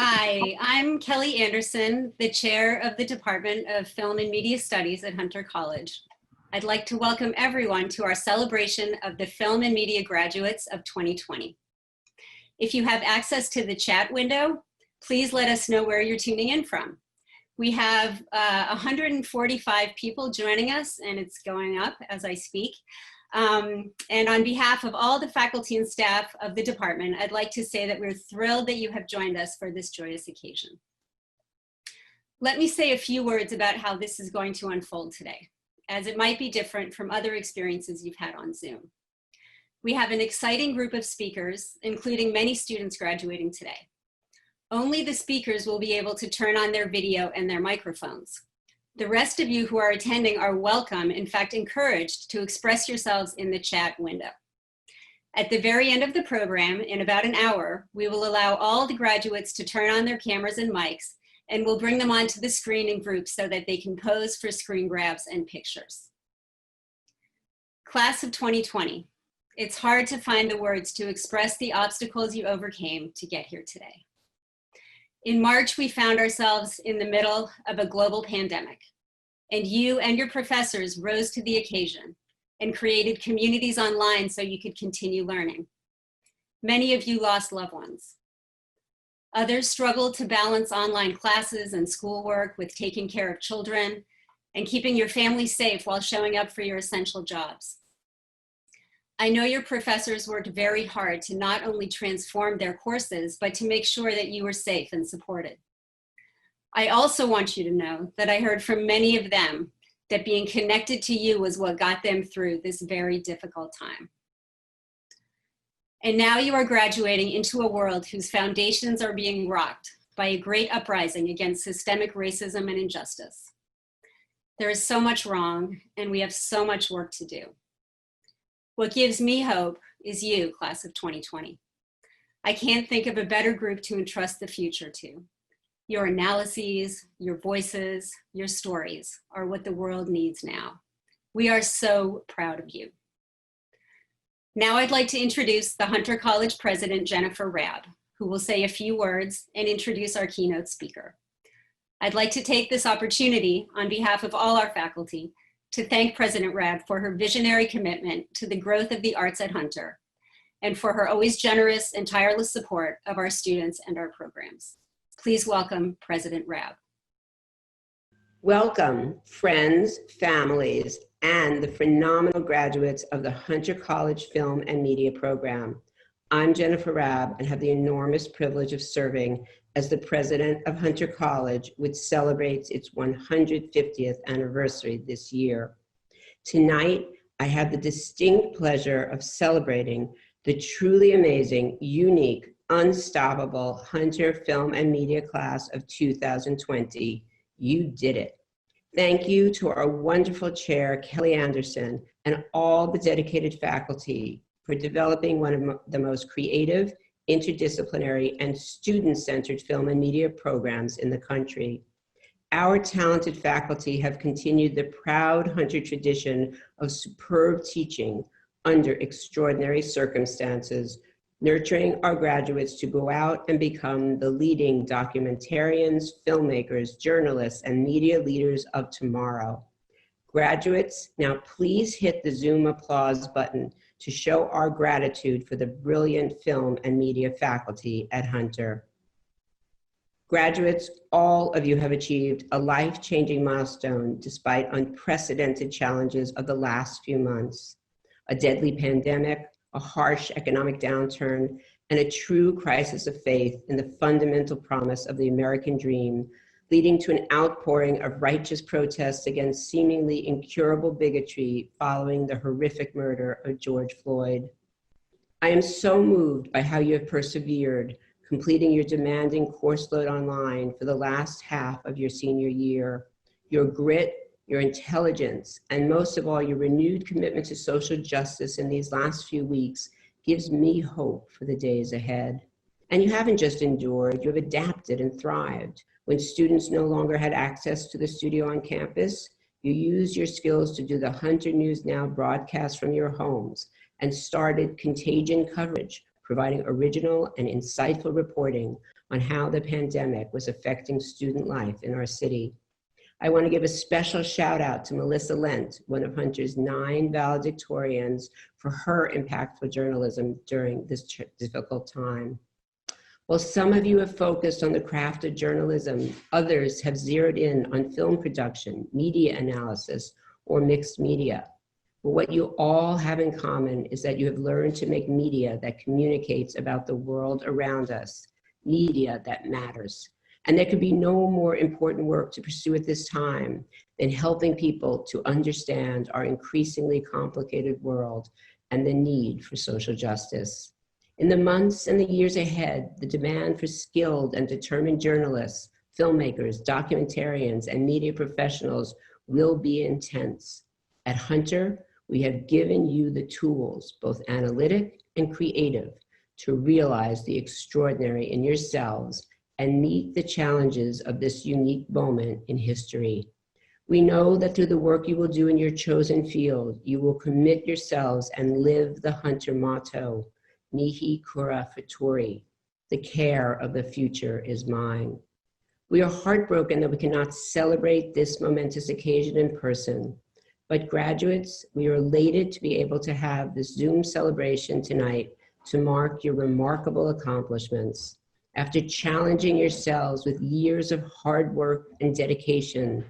Hi, I'm Kelly Anderson, the chair of the Department of Film and Media Studies at Hunter College. I'd like to welcome everyone to our celebration of the Film and Media graduates of 2020. If you have access to the chat window, please let us know where you're tuning in from. We have 145 people joining us, and it's going up as I speak. And on behalf of all the faculty and staff of the department, I'd like to say that we're thrilled that you have joined us for this joyous occasion. Let me say a few words about how this is going to unfold today, as it might be different from other experiences you've had on Zoom. We have an exciting group of speakers, including many students graduating today. Only the speakers will be able to turn on their video and their microphones. The rest of you who are attending are welcome, in fact, encouraged to express yourselves in the chat window. At the very end of the program, in about an hour, we will allow all the graduates to turn on their cameras and mics, and we'll bring them onto the screen in groups so that they can pose for screen grabs and pictures. Class of 2020, it's hard to find the words to express the obstacles you overcame to get here today. In March, we found ourselves in the middle of a global pandemic, and you and your professors rose to the occasion and created communities online so you could continue learning. Many of you lost loved ones. Others struggled to balance online classes and schoolwork with taking care of children and keeping your family safe while showing up for your essential jobs. I know your professors worked very hard to not only transform their courses, but to make sure that you were safe and supported. I also want you to know that I heard from many of them that being connected to you was what got them through this very difficult time. And now you are graduating into a world whose foundations are being rocked by a great uprising against systemic racism and injustice. There is so much wrong, and we have so much work to do. What gives me hope is you, class of 2020. I can't think of a better group to entrust the future to. Your analyses, your voices, your stories are what the world needs now. We are so proud of you. Now I'd like to introduce the Hunter College President, Jennifer Rabb, who will say a few words and introduce our keynote speaker. I'd like to take this opportunity on behalf of all our faculty to thank President Rabb for her visionary commitment to the growth of the arts at Hunter and for her always generous and tireless support of our students and our programs. Please welcome President Rabb. Welcome, friends, families, and the phenomenal graduates of the Hunter College Film and Media Program. I'm Jennifer Rabb and have the enormous privilege of serving as the president of Hunter College, which celebrates its 150th anniversary this year. Tonight, I have the distinct pleasure of celebrating the truly amazing, unique, unstoppable Hunter Film and Media class of 2020. You did it. Thank you to our wonderful chair, Kelly Anderson, and all the dedicated faculty for developing one of the most creative, interdisciplinary, and student-centered film and media programs in the country. Our talented faculty have continued the proud Hunter tradition of superb teaching under extraordinary circumstances, nurturing our graduates to go out and become the leading documentarians, filmmakers, journalists, and media leaders of tomorrow. Graduates, now please hit the Zoom applause button to show our gratitude for the brilliant film and media faculty at Hunter. Graduates, all of you have achieved a life-changing milestone despite unprecedented challenges of the last few months. A deadly pandemic, a harsh economic downturn, and a true crisis of faith in the fundamental promise of the American dream, leading to an outpouring of righteous protests against seemingly incurable bigotry following the horrific murder of George Floyd. I am so moved by how you have persevered, completing your demanding course load online for the last half of your senior year. Your grit, your intelligence, and most of all, your renewed commitment to social justice in these last few weeks gives me hope for the days ahead. And you haven't just endured, you have adapted and thrived. When students no longer had access to the studio on campus, you used your skills to do the Hunter News Now broadcast from your homes and started Contagion coverage, providing original and insightful reporting on how the pandemic was affecting student life in our city. I want to give a special shout out to Melissa Lent, one of Hunter's 9 valedictorians, for her impactful journalism during this difficult time. While some of you have focused on the craft of journalism, others have zeroed in on film production, media analysis, or mixed media. But what you all have in common is that you have learned to make media that communicates about the world around us, media that matters. And there could be no more important work to pursue at this time than helping people to understand our increasingly complicated world and the need for social justice. In the months and the years ahead, the demand for skilled and determined journalists, filmmakers, documentarians, and media professionals will be intense. At Hunter, we have given you the tools, both analytic and creative, to realize the extraordinary in yourselves and meet the challenges of this unique moment in history. We know that through the work you will do in your chosen field, you will commit yourselves and live the Hunter motto, Mihi Cura Futuri, the care of the future is mine. We are heartbroken that we cannot celebrate this momentous occasion in person, but graduates, we are elated to be able to have this Zoom celebration tonight to mark your remarkable accomplishments. After challenging yourselves with years of hard work and dedication,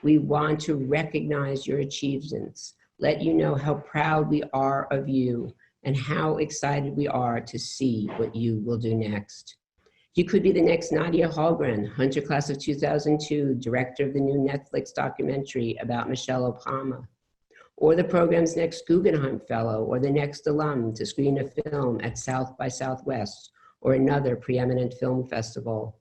we want to recognize your achievements, let you know how proud we are of you, and how excited we are to see what you will do next. You could be the next Nadia Hallgren, Hunter Class of 2002, director of the new Netflix documentary about Michelle Obama, or the program's next Guggenheim Fellow, or the next alum to screen a film at South by Southwest, or another preeminent film festival.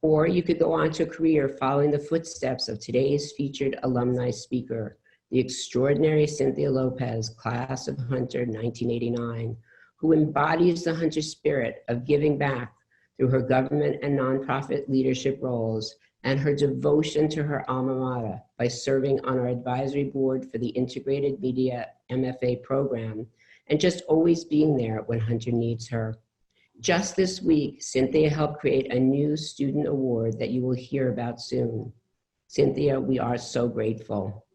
Or you could go on to a career following the footsteps of today's featured alumni speaker, the extraordinary Cynthia Lopez, class of Hunter 1989, who embodies the Hunter spirit of giving back through her government and nonprofit leadership roles and her devotion to her alma mater by serving on our advisory board for the Integrated Media MFA program and just always being there when Hunter needs her. Just this week, Cynthia helped create a new student award that you will hear about soon. Cynthia, we are so grateful.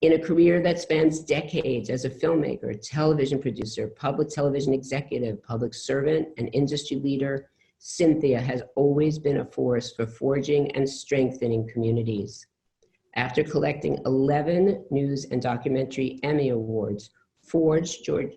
In a career that spans decades as a filmmaker, television producer, public television executive, public servant, and industry leader, Cynthia has always been a force for forging and strengthening communities. After collecting 11 News and Documentary Emmy Awards, 4 George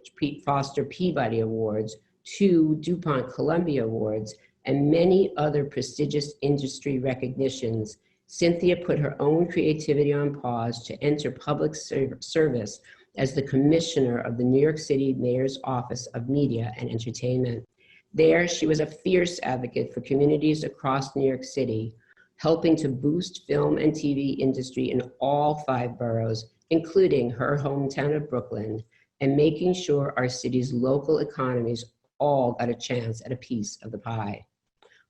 Foster Peabody Awards, 2 DuPont Columbia Awards, and many other prestigious industry recognitions, Cynthia put her own creativity on pause to enter public service as the commissioner of the New York City Mayor's Office of Media and Entertainment. There, she was a fierce advocate for communities across New York City, helping to boost film and TV industry in all 5 boroughs, including her hometown of Brooklyn, and making sure our city's local economies all got a chance at a piece of the pie.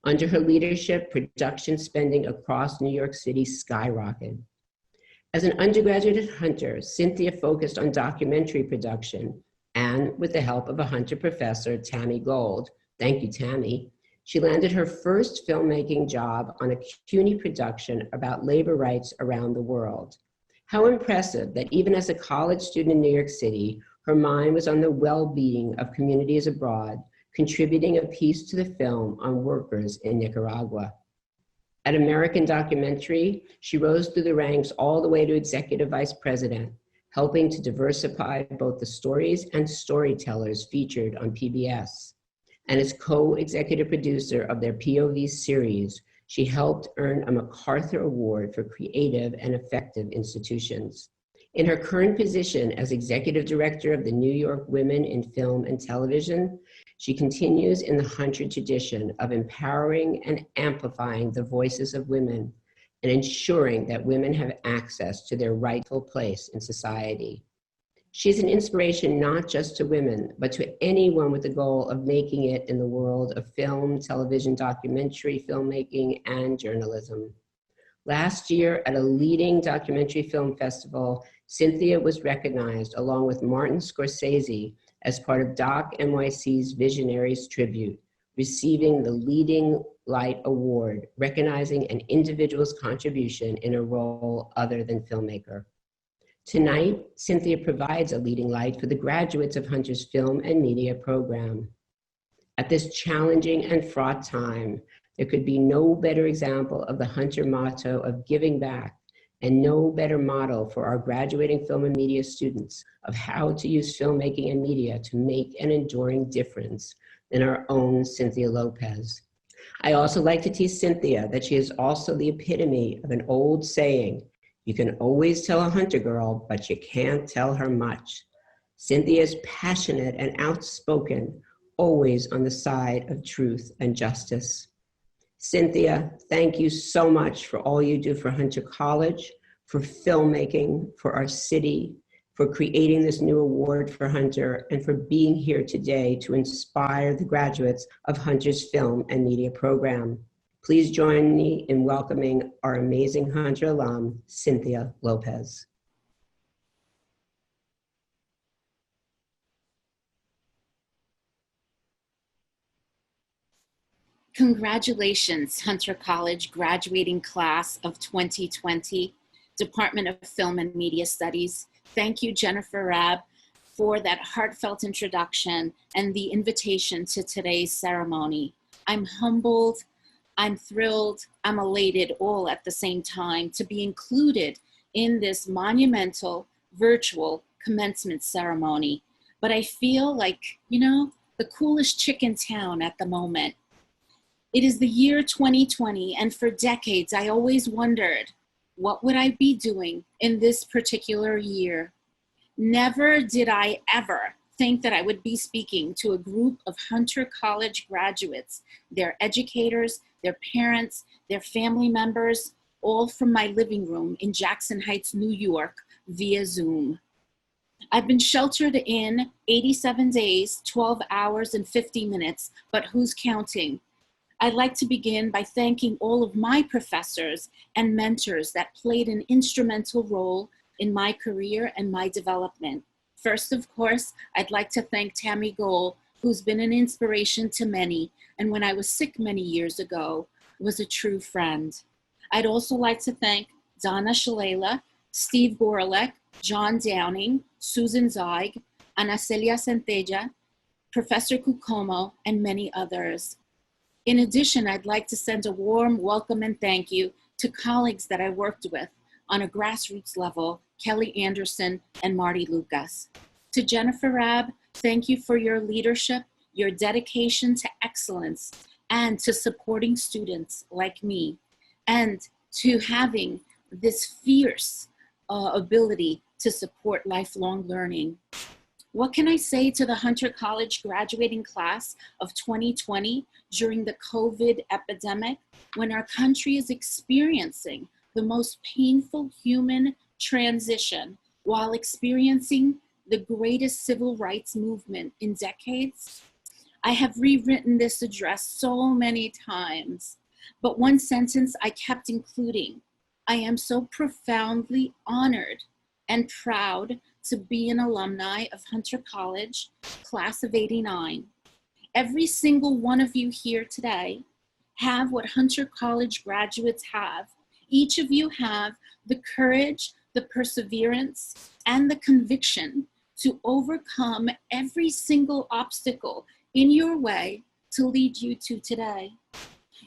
Under her leadership, production spending across New York City skyrocketed. As an undergraduate at Hunter, Cynthia focused on documentary production, and with the help of a Hunter professor, Tammy Gold, thank you, Tammy, she landed her first filmmaking job on a CUNY production about labor rights around the world. How impressive that even as a college student in New York City, her mind was on the well-being of communities abroad, contributing a piece to the film on workers in Nicaragua. At American Documentary, she rose through the ranks all the way to executive vice president, helping to diversify both the stories and storytellers featured on PBS. And as co-executive producer of their POV series, she helped earn a MacArthur Award for creative and effective institutions. In her current position as executive director of the New York Women in Film and Television, she continues in the Hunter tradition of empowering and amplifying the voices of women and ensuring that women have access to their rightful place in society. She's an inspiration not just to women, but to anyone with the goal of making it in the world of film, television, documentary, filmmaking, and journalism. Last year at a leading documentary film festival, Cynthia was recognized along with Martin Scorsese as part of Doc NYC's Visionaries Tribute, receiving the Leading Light Award, recognizing an individual's contribution in a role other than filmmaker. Tonight, Cynthia provides a leading light for the graduates of Hunter's Film and Media program. At this challenging and fraught time, there could be no better example of the Hunter motto of giving back, and no better model for our graduating film and media students of how to use filmmaking and media to make an enduring difference than our own Cynthia Lopez. I also like to tease Cynthia that she is also the epitome of an old saying, you can always tell a Hunter girl, but you can't tell her much. Cynthia is passionate and outspoken, always on the side of truth and justice. Cynthia, thank you so much for all you do for Hunter College, for filmmaking, for our city, for creating this new award for Hunter, and for being here today to inspire the graduates of Hunter's Film and Media program. Please join me in welcoming our amazing Hunter alum, Cynthia Lopez. Congratulations, Hunter College graduating class of 2020, Department of Film and Media Studies. Thank you, Jennifer Raab, for that heartfelt introduction and the invitation to today's ceremony. I'm humbled, I'm thrilled, I'm elated all at the same time to be included in this monumental virtual commencement ceremony. But I feel like, the coolest chick in town at the moment. It is the year 2020, and for decades, I always wondered, what would I be doing in this particular year? Never did I ever think that I would be speaking to a group of Hunter College graduates, their educators, their parents, their family members, all from my living room in Jackson Heights, New York, via Zoom. I've been sheltered in 87 days, 12 hours, and 50 minutes, but who's counting? I'd like to begin by thanking all of my professors and mentors that played an instrumental role in my career and my development. First, of course, I'd like to thank Tammy Gohl, who's been an inspiration to many, and when I was sick many years ago, was a true friend. I'd also like to thank Donna Shalala, Steve Gorelek, John Downing, Susan Zeig, Ana Celia Centella, Professor Cucomo, and many others. In addition, I'd like to send a warm welcome and thank you to colleagues that I worked with on a grassroots level, Kelly Anderson and Marty Lucas. To Jennifer Raab, thank you for your leadership, your dedication to excellence, and to supporting students like me, and to having this fierce ability to support lifelong learning. What can I say to the Hunter College graduating class of 2020 during the COVID epidemic, when our country is experiencing the most painful human transition while experiencing the greatest civil rights movement in decades? I have rewritten this address so many times, but one sentence I kept including: I am so profoundly honored and proud to be an alumni of Hunter College, class of '89. Every single one of you here today have what Hunter College graduates have. Each of you have the courage, the perseverance, and the conviction to overcome every single obstacle in your way to lead you to today.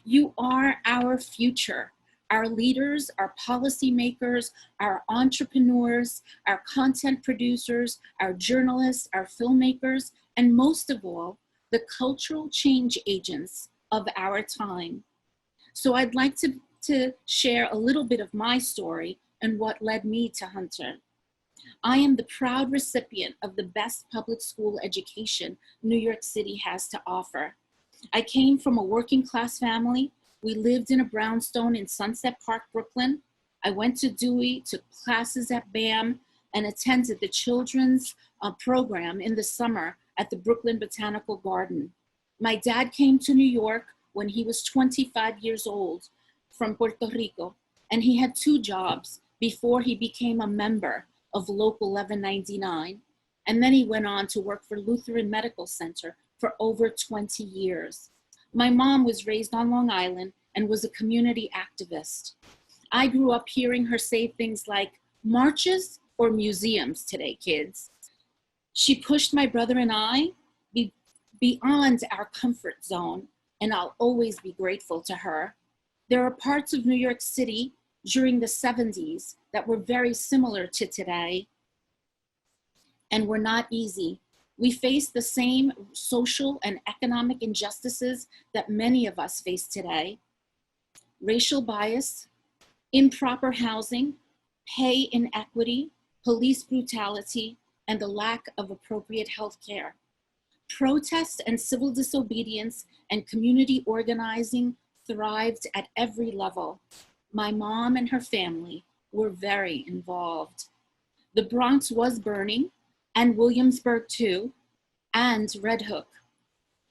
You are our future. Our leaders, our policymakers, our entrepreneurs, our content producers, our journalists, our filmmakers, and most of all, the cultural change agents of our time. So I'd like to share a little bit of my story and what led me to Hunter. I am the proud recipient of the best public school education New York City has to offer. I came from a working class family. We lived in a brownstone in Sunset Park, Brooklyn. I went to Dewey, took classes at BAM, and attended the children's program in the summer at the Brooklyn Botanical Garden. My dad came to New York when he was 25 years old from Puerto Rico, and he had 2 jobs before he became a member of Local 1199. and then he went on to work for Lutheran Medical Center for over 20 years. My mom was raised on Long Island and was a community activist. I grew up hearing her say things like, marches or museums today, kids. She pushed my brother and I beyond our comfort zone, and I'll always be grateful to her. There are parts of New York City during the 70s that were very similar to today and were not easy. We faced the same social and economic injustices that many of us face today. Racial bias, improper housing, pay inequity, police brutality, and the lack of appropriate health care. Protest and civil disobedience and community organizing thrived at every level. My mom and her family were very involved. The Bronx was burning, and Williamsburg too, and Red Hook.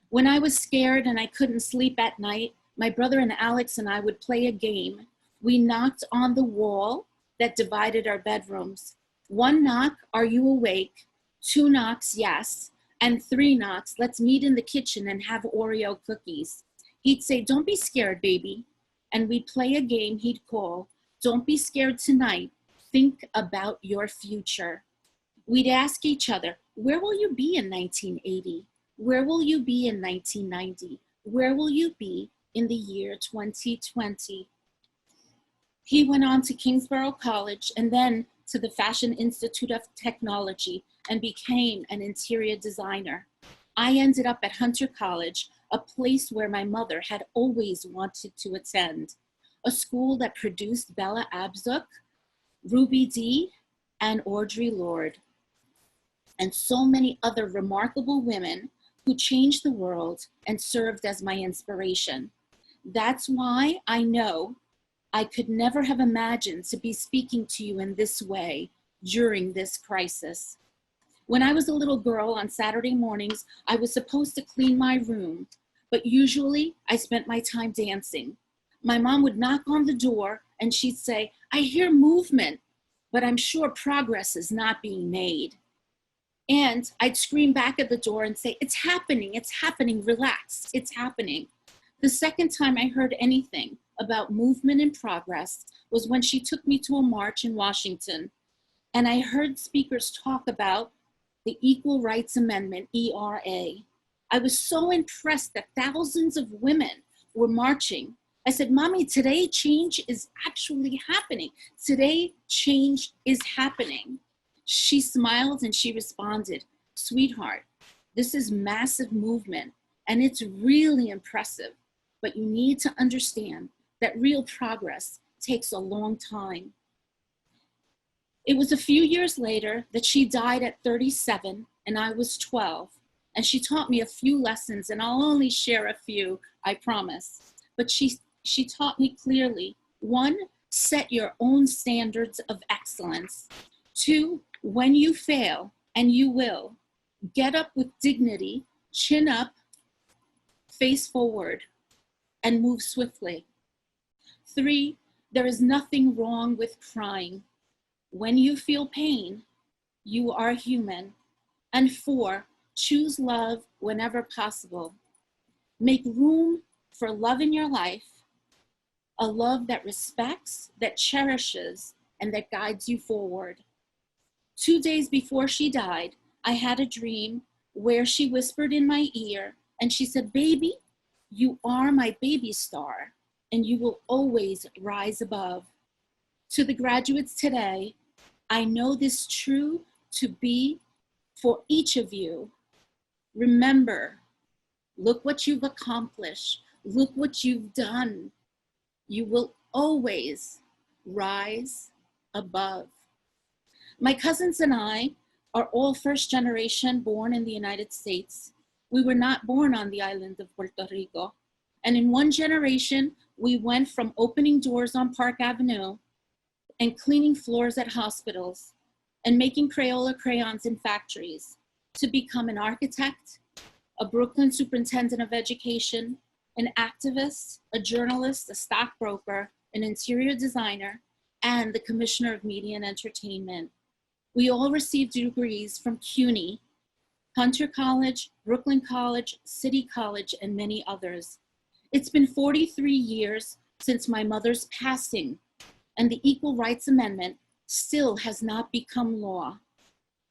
When I was scared and I couldn't sleep at night, my brother and Alex and I would play a game. We knocked on the wall that divided our bedrooms. 1 knock, are you awake? 2 knocks, yes. And 3 knocks, let's meet in the kitchen and have Oreo cookies. He'd say, don't be scared, baby. And we'd play a game he'd call, don't be scared tonight. Think about your future. We'd ask each other, where will you be in 1980? Where will you be in 1990? Where will you be in the year 2020? He went on to Kingsborough College and then to the Fashion Institute of Technology and became an interior designer. I ended up at Hunter College, a place where my mother had always wanted to attend, a school that produced Bella Abzug, Ruby Dee, and Audre Lorde, and so many other remarkable women who changed the world and served as my inspiration. That's why I know I could never have imagined to be speaking to you in this way during this crisis. When I was a little girl on Saturday mornings, I was supposed to clean my room, but usually I spent my time dancing. My mom would knock on the door and she'd say, I hear movement, but I'm sure progress is not being made. And I'd scream back at the door and say, it's happening, relax, it's happening. The second time I heard anything about movement and progress was when she took me to a march in Washington. And I heard speakers talk about the Equal Rights Amendment, ERA. I was so impressed that thousands of women were marching. I said, Mommy, today change is actually happening. Today change is happening. She smiled and she responded, sweetheart, this is massive movement and it's really impressive, but you need to understand that real progress takes a long time. It was a few years later that she died at 37 and I was 12. And she taught me a few lessons, and I'll only share a few, I promise. But she taught me clearly. 1, set your own standards of excellence. 2, when you fail, and you will, get up with dignity, chin up, face forward, and move swiftly. 3, there is nothing wrong with crying. When you feel pain, you are human. And 4, choose love whenever possible. Make room for love in your life, a love that respects, that cherishes, and that guides you forward. 2 days before she died, I had a dream where she whispered in my ear and she said, baby, you are my baby star and you will always rise above. To the graduates today, I know this true to be for each of you. Remember, look what you've accomplished. Look what you've done. You will always rise above. My cousins and I are all first generation born in the United States. We were not born on the island of Puerto Rico. And in one generation, we went from opening doors on Park Avenue and cleaning floors at hospitals and making Crayola crayons in factories to become an architect, a Brooklyn superintendent of education, an activist, a journalist, a stockbroker, an interior designer, and the commissioner of media and entertainment. We all received degrees from CUNY, Hunter College, Brooklyn College, City College, and many others. It's been 43 years since my mother's passing, and the Equal Rights Amendment still has not become law.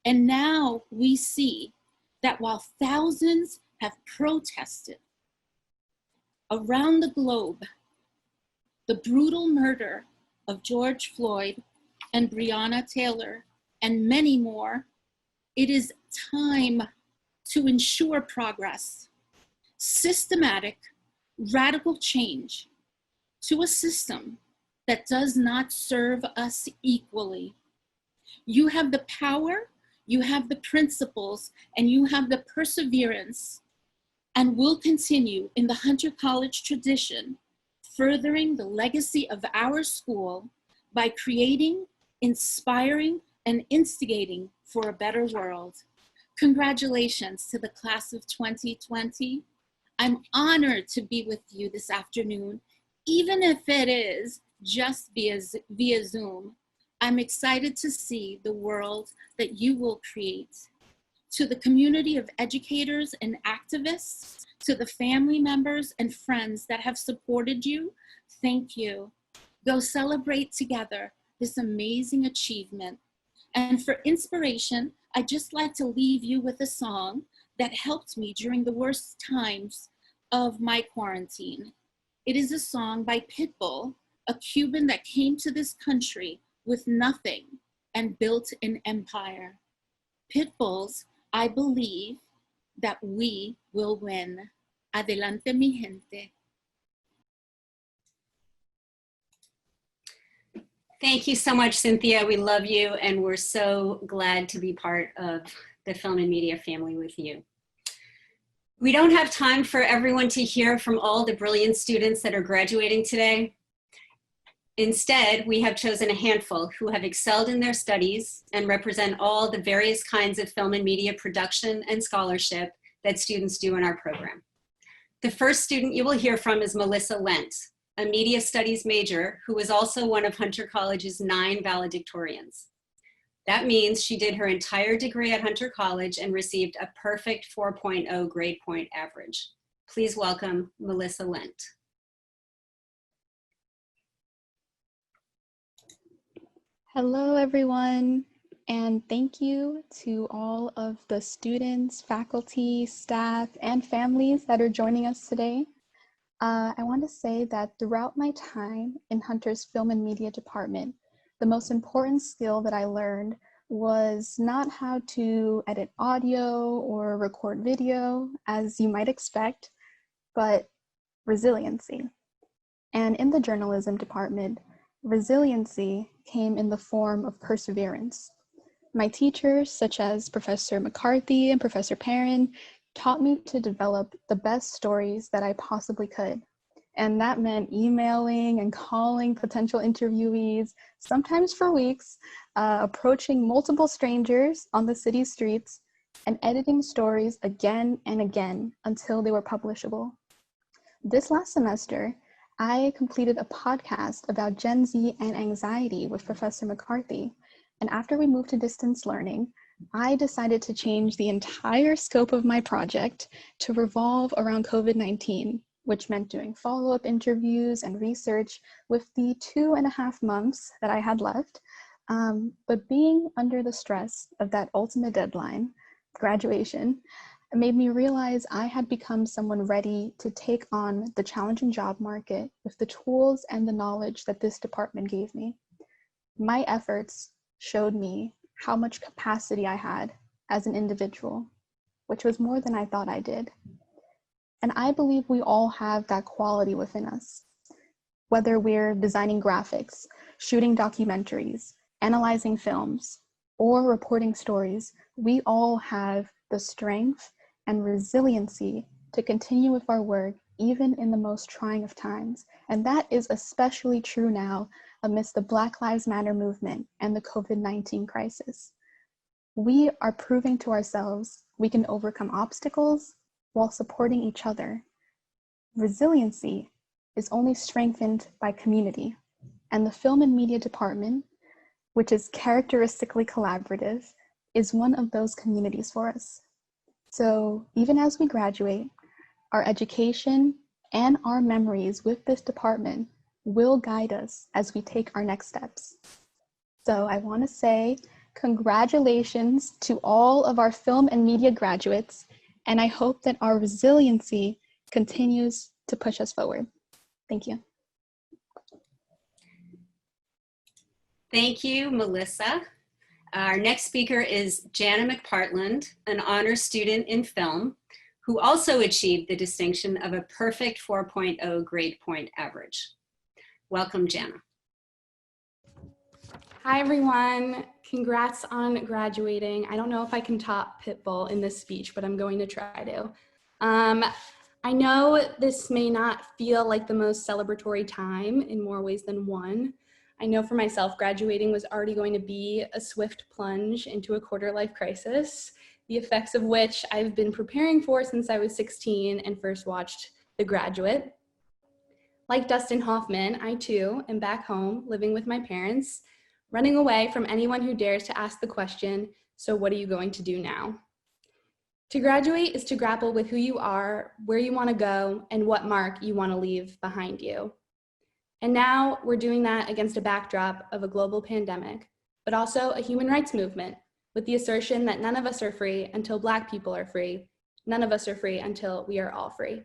And now we see that while thousands have protested around the globe, the brutal murder of George Floyd and Breonna Taylor and many more, it is time to ensure progress, systematic, radical change to a system that does not serve us equally. You have the power, you have the principles, and you have the perseverance, and will continue in the Hunter College tradition, furthering the legacy of our school by creating, inspiring, and instigating for a better world. Congratulations to the class of 2020. I'm honored to be with you this afternoon, even if it is just via Zoom. I'm excited to see the world that you will create. To the community of educators and activists, to the family members and friends that have supported you, thank you. Go celebrate together this amazing achievement. And for inspiration, I'd just like to leave you with a song that helped me during the worst times of my quarantine. It is a song by Pitbull, a Cuban that came to this country with nothing and built an empire. Pitbull's I Believe That We Will Win. Adelante, mi gente. Thank you so much, Cynthia. We love you, and we're so glad to be part of the Film and Media family with you. We don't have time for everyone to hear from all the brilliant students that are graduating today. Instead, we have chosen a handful who have excelled in their studies and represent all the various kinds of film and media production and scholarship that students do in our program. The first student you will hear from is Melissa Lent, a media studies major who was also one of Hunter College's 9 valedictorians. That means she did her entire degree at Hunter College and received a perfect 4.0 grade point average. Please welcome Melissa Lent. Hello, everyone, and thank you to all of the students, faculty, staff, and families that are joining us today. I want to say that throughout my time in Hunter's Film and Media Department, the most important skill that I learned was not how to edit audio or record video, as you might expect, but resiliency. And in the journalism department, resiliency came in the form of perseverance. My teachers, such as Professor McCarthy and Professor Perrin, taught me to develop the best stories that I possibly could. And that meant emailing and calling potential interviewees, sometimes for weeks, approaching multiple strangers on the city streets, and editing stories again and again until they were publishable. This last semester, I completed a podcast about Gen Z and anxiety with Professor McCarthy. And after we moved to distance learning, I decided to change the entire scope of my project to revolve around COVID-19, which meant doing follow-up interviews and research with the 2.5 months that I had left. But being under the stress of that ultimate deadline, graduation, made me realize I had become someone ready to take on the challenging job market with the tools and the knowledge that this department gave me. My efforts showed me how much capacity I had as an individual, which was more than I thought I did. And I believe we all have that quality within us. Whether we're designing graphics, shooting documentaries, analyzing films, or reporting stories, we all have the strength and resiliency to continue with our work even in the most trying of times. And that is especially true now amidst the Black Lives Matter movement and the COVID-19 crisis. We are proving to ourselves we can overcome obstacles while supporting each other. Resiliency is only strengthened by community, and the Film and Media Department which is characteristically collaborative, is one of those communities for us. So even as we graduate, our education and our memories with this department will guide us as we take our next steps. So I want to say congratulations to all of our film and media graduates, and I hope that our resiliency continues to push us forward. Thank you. Thank you, Melissa. Our next speaker is Jana McPartland, an honor student in film, who also achieved the distinction of a perfect 4.0 grade point average. Welcome, Jana. Hi, everyone. Congrats on graduating. I don't know if I can top Pitbull in this speech, but I'm going to try to. I know this may not feel like the most celebratory time in more ways than one. I know for myself, graduating was already going to be a swift plunge into a quarter-life crisis, the effects of which I've been preparing for since I was 16 and first watched The Graduate. Like Dustin Hoffman, I too am back home living with my parents, running away from anyone who dares to ask the question, so what are you going to do now? To graduate is to grapple with who you are, where you want to go, and what mark you want to leave behind you. And now we're doing that against a backdrop of a global pandemic, but also a human rights movement with the assertion that none of us are free until Black people are free. None of us are free until we are all free.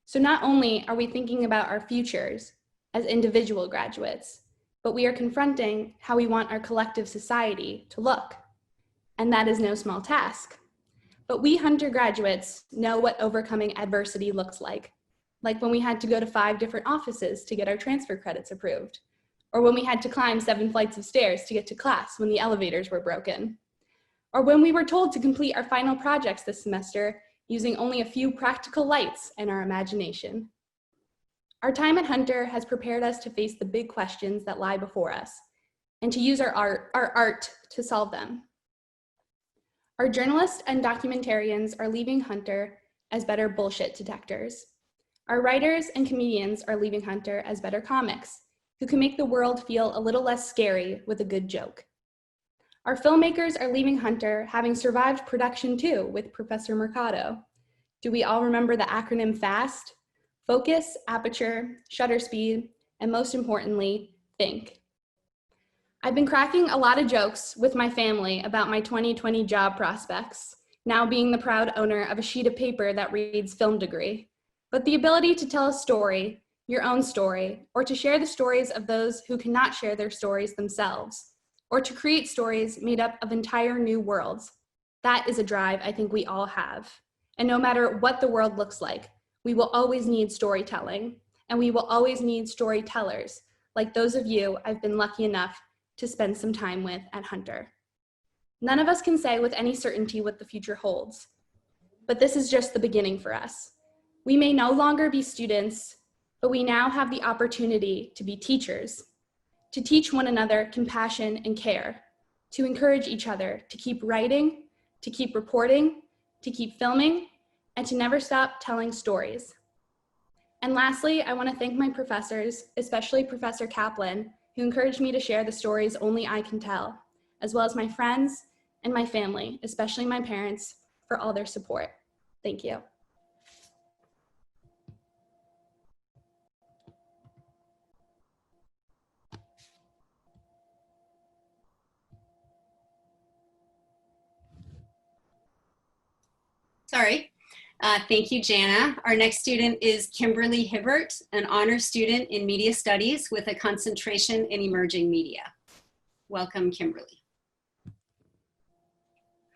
So not only are we thinking about our futures as individual graduates, but we are confronting how we want our collective society to look. And that is no small task. But we Hunter graduates know what overcoming adversity looks like when we had to go to 5 different offices to get our transfer credits approved, or when we had to climb 7 flights of stairs to get to class when the elevators were broken, or when we were told to complete our final projects this semester using only a few practical lights and our imagination. Our time at Hunter has prepared us to face the big questions that lie before us and to use our art to solve them. Our journalists and documentarians are leaving Hunter as better bullshit detectors. Our writers and comedians are leaving Hunter as better comics, who can make the world feel a little less scary with a good joke. Our filmmakers are leaving Hunter having survived production 2 with Professor Mercado. Do we all remember the acronym FAST? Focus, aperture, shutter speed, and most importantly, think. I've been cracking a lot of jokes with my family about my 2020 job prospects, now being the proud owner of a sheet of paper that reads film degree. But the ability to tell a story, your own story, or to share the stories of those who cannot share their stories themselves, or to create stories made up of entire new worlds, that is a drive I think we all have. And no matter what the world looks like, we will always need storytelling, and we will always need storytellers, like those of you I've been lucky enough to spend some time with at Hunter. None of us can say with any certainty what the future holds, but this is just the beginning for us. We may no longer be students, but we now have the opportunity to be teachers, to teach one another compassion and care, to encourage each other to keep writing, to keep reporting, to keep filming, and to never stop telling stories. And lastly, I want to thank my professors, especially Professor Kaplan, who encouraged me to share the stories only I can tell, as well as my friends and my family, especially my parents, for all their support. Thank you. Sorry. Thank you, Jana. Our next student is Kimberly Hibbert, an honor student in media studies with a concentration in emerging media. Welcome, Kimberly.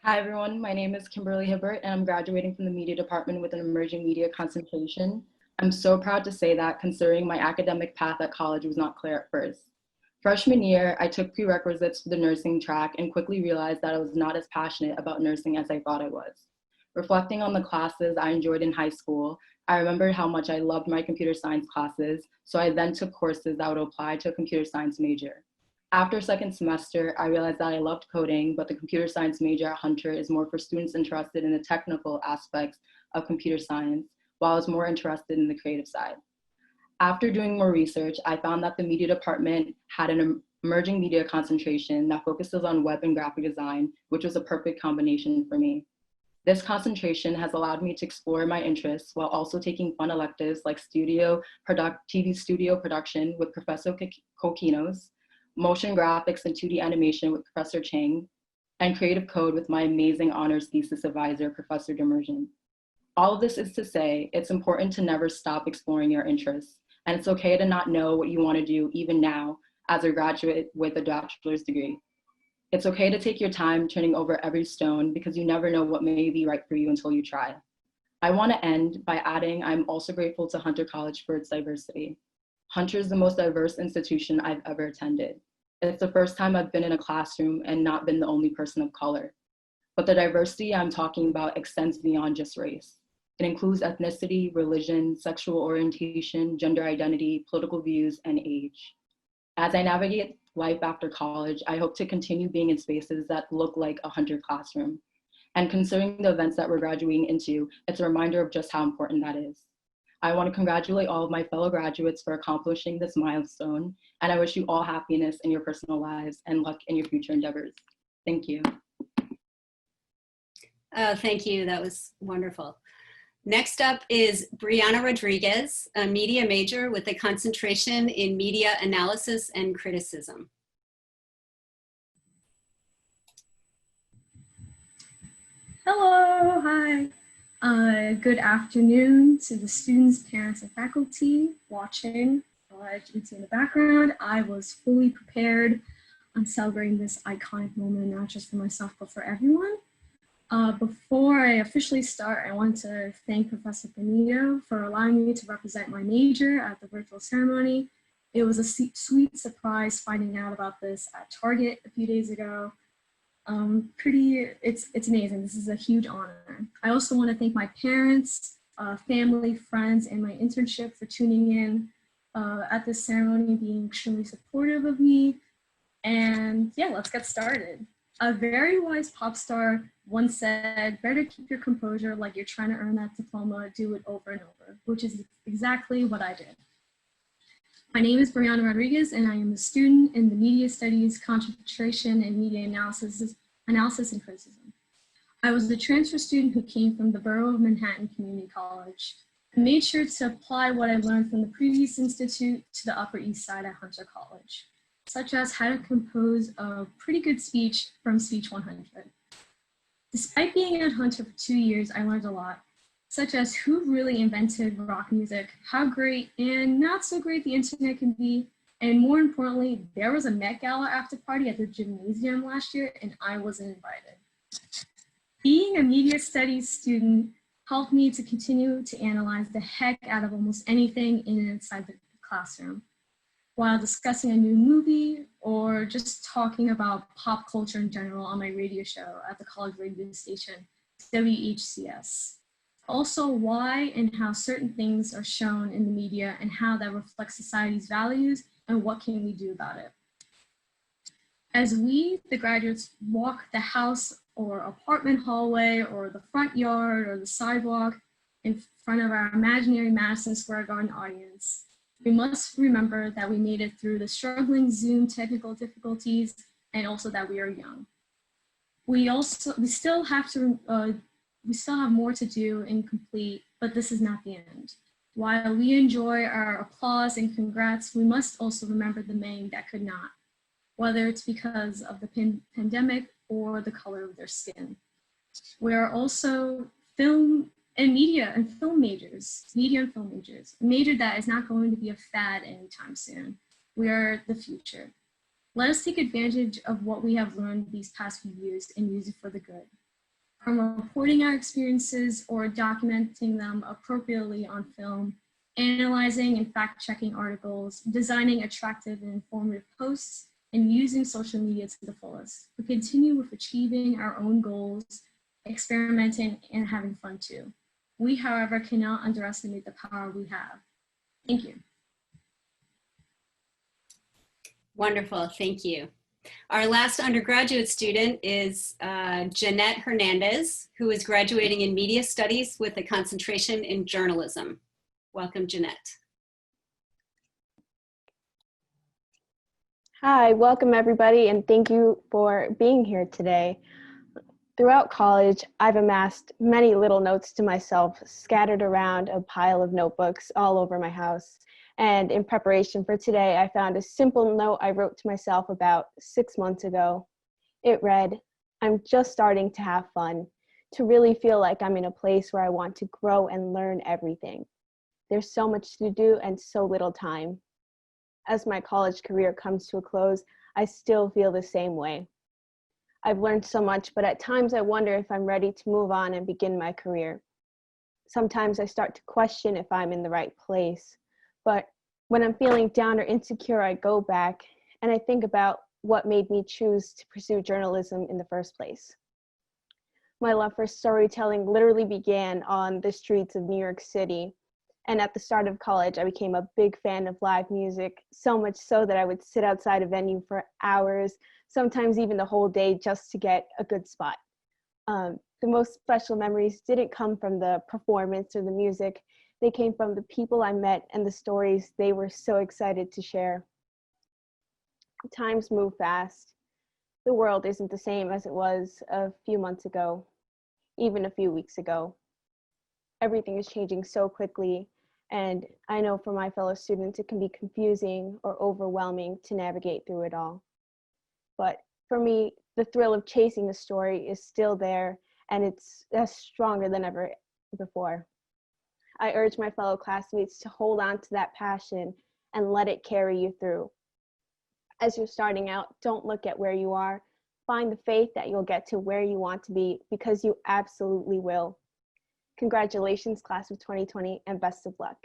Hi, everyone. My name is Kimberly Hibbert, and I'm graduating from the media department with an emerging media concentration. I'm so proud to say that, considering my academic path at college was not clear at first. Freshman year, I took prerequisites for the nursing track and quickly realized that I was not as passionate about nursing as I thought I was. Reflecting on the classes I enjoyed in high school, I remembered how much I loved my computer science classes, so I then took courses that would apply to a computer science major. After second semester, I realized that I loved coding, but the computer science major at Hunter is more for students interested in the technical aspects of computer science, while I was more interested in the creative side. After doing more research, I found that the media department had an emerging media concentration that focuses on web and graphic design, which was a perfect combination for me. This concentration has allowed me to explore my interests while also taking fun electives like TV studio production with Professor Kokinos, motion graphics and 2D animation with Professor Chang, and creative code with my amazing honors thesis advisor, Professor Demersion. All of this is to say, it's important to never stop exploring your interests, and it's okay to not know what you want to do even now as a graduate with a bachelor's degree. It's okay to take your time turning over every stone because you never know what may be right for you until you try. I want to end by adding I'm also grateful to Hunter College for its diversity. Hunter is the most diverse institution I've ever attended. It's the first time I've been in a classroom and not been the only person of color. But the diversity I'm talking about extends beyond just race. It includes ethnicity, religion, sexual orientation, gender identity, political views, and age. As I navigate life after college, I hope to continue being in spaces that look like a Hunter classroom. And considering the events that we're graduating into, it's a reminder of just how important that is. I want to congratulate all of my fellow graduates for accomplishing this milestone, and I wish you all happiness in your personal lives and luck in your future endeavors. Thank you. Thank you, that was wonderful. Next up is Brianna Rodriguez, a media major with a concentration in media analysis and criticism. Hello, hi. Good afternoon to the students, parents, and faculty watching. As you can see in the background, I was fully prepared on celebrating this iconic moment, not just for myself, but for everyone. Before I officially start, I want to thank Professor Benito for allowing me to represent my major at the virtual ceremony. It was a sweet surprise finding out about this at Target a few days ago. It's amazing. This is a huge honor. I also want to thank my parents, family, friends, and my internship for tuning in at this ceremony, being extremely supportive of me. And yeah, let's get started. A very wise pop star once said, better keep your composure like you're trying to earn that diploma, do it over and over, which is exactly what I did. My name is Brianna Rodriguez, and I am a student in the Media Studies concentration in Media Analysis and Criticism. I was a transfer student who came from the Borough of Manhattan Community College. I made sure to apply what I learned from the previous institute to the Upper East Side at Hunter College, such as how to compose a pretty good speech from Speech 100. Despite being at Hunter for 2 years, I learned a lot, such as who really invented rock music, how great and not so great the internet can be, and more importantly, there was a Met Gala after party at the gymnasium last year and I wasn't invited. Being a media studies student helped me to continue to analyze the heck out of almost anything in and inside the classroom, while discussing a new movie or just talking about pop culture in general on my radio show at the college radio station, WHCS. Also, why and how certain things are shown in the media and how that reflects society's values and what can we do about it. As we, the graduates, walk the house or apartment hallway or the front yard or the sidewalk in front of our imaginary Madison Square Garden audience, we must remember that we made it through the struggling Zoom technical difficulties and also that we are young. We still have more to do and complete, but this is not the end. While we enjoy our applause and congrats, we must also remember the many that could not, whether it's because of the pandemic or the color of their skin. We are also media and film majors, a major that is not going to be a fad anytime soon. We are the future. Let us take advantage of what we have learned these past few years and use it for the good. From reporting our experiences or documenting them appropriately on film, analyzing and fact-checking articles, designing attractive and informative posts, and using social media to the fullest. We continue with achieving our own goals, experimenting, and having fun too. We, however, cannot underestimate the power we have. Thank you. Wonderful, thank you. Our last undergraduate student is Jeanette Hernandez, who is graduating in Media Studies with a concentration in journalism. Welcome, Jeanette. Hi, welcome everybody, and thank you for being here today. Throughout college, I've amassed many little notes to myself scattered around a pile of notebooks all over my house. And in preparation for today, I found a simple note I wrote to myself about 6 months ago. It read, "I'm just starting to have fun, to really feel like I'm in a place where I want to grow and learn everything. There's so much to do and so little time." As my college career comes to a close, I still feel the same way. I've learned so much, but at times I wonder if I'm ready to move on and begin my career. Sometimes I start to question if I'm in the right place. But when I'm feeling down or insecure, I go back and I think about what made me choose to pursue journalism in the first place. My love for storytelling literally began on the streets of New York City. And at the start of college, I became a big fan of live music, so much so that I would sit outside a venue for hours, sometimes even the whole day, just to get a good spot. The most special memories didn't come from the performance or the music. They came from the people I met and the stories they were so excited to share. Times move fast. The world isn't the same as it was a few months ago, even a few weeks ago. Everything is changing so quickly, and I know for my fellow students it can be confusing or overwhelming to navigate through it all. But for me, the thrill of chasing a story is still there, and it's stronger than ever before. I urge my fellow classmates to hold on to that passion and let it carry you through. As you're starting out, don't look at where you are. Find the faith that you'll get to where you want to be, because you absolutely will. Congratulations, class of 2020, and best of luck.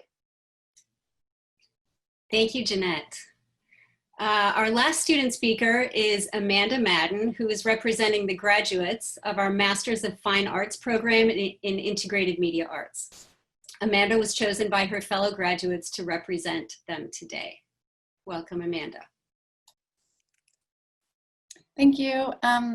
Thank you, Jeanette. Our last student speaker is Amanda Madden, who is representing the graduates of our Masters of Fine Arts program in Integrated Media Arts. Amanda was chosen by her fellow graduates to represent them today. Welcome, Amanda. Thank you.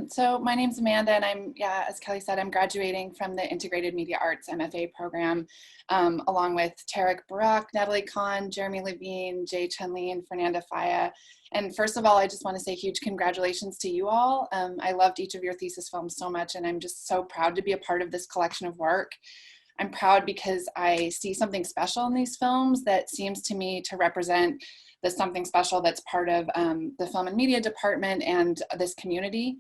So my name's Amanda, and as Kelly said, I'm graduating from the Integrated Media Arts MFA program, along with Tarek Barak, Natalie Khan, Jeremy Levine, Jay Chun-Li, and Fernanda Faya. And first of all, I just want to say huge congratulations to you all. I loved each of your thesis films so much, and I'm just so proud to be a part of this collection of work. I'm proud because I see something special in these films that seems to me to represent the something special that's part of the film and media department and this community.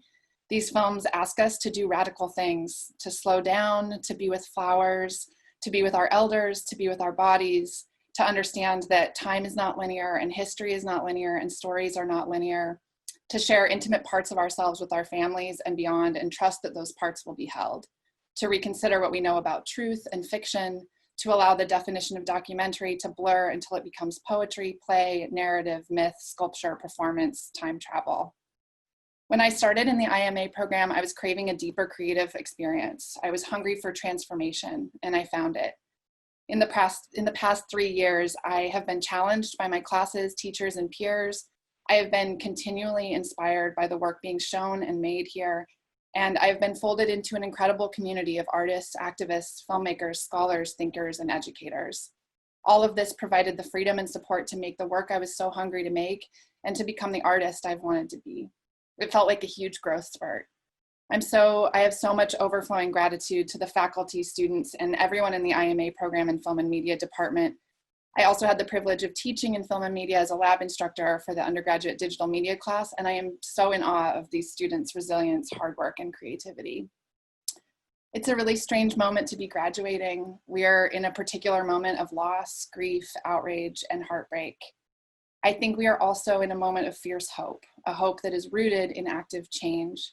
These films ask us to do radical things, to slow down, to be with flowers, to be with our elders, to be with our bodies, to understand that time is not linear and history is not linear and stories are not linear, to share intimate parts of ourselves with our families and beyond, and trust that those parts will be held, to reconsider what we know about truth and fiction, to allow the definition of documentary to blur until it becomes poetry, play, narrative, myth, sculpture, performance, time travel. When I started in the IMA program, I was craving a deeper creative experience. I was hungry for transformation, and I found it. In the past 3 years, I have been challenged by my classes, teachers, and peers. I have been continually inspired by the work being shown and made here, and I've been folded into an incredible community of artists, activists, filmmakers, scholars, thinkers, and educators. All of this provided the freedom and support to make the work I was so hungry to make and to become the artist I've wanted to be. It felt like a huge growth spurt. I have so much overflowing gratitude to the faculty, students, and everyone in the IMA program and film and media department. I also had the privilege of teaching in film and media as a lab instructor for the undergraduate digital media class, and I am so in awe of these students' resilience, hard work, and creativity. It's a really strange moment to be graduating. We're in a particular moment of loss, grief, outrage, and heartbreak. I think we are also in a moment of fierce hope, a hope that is rooted in active change.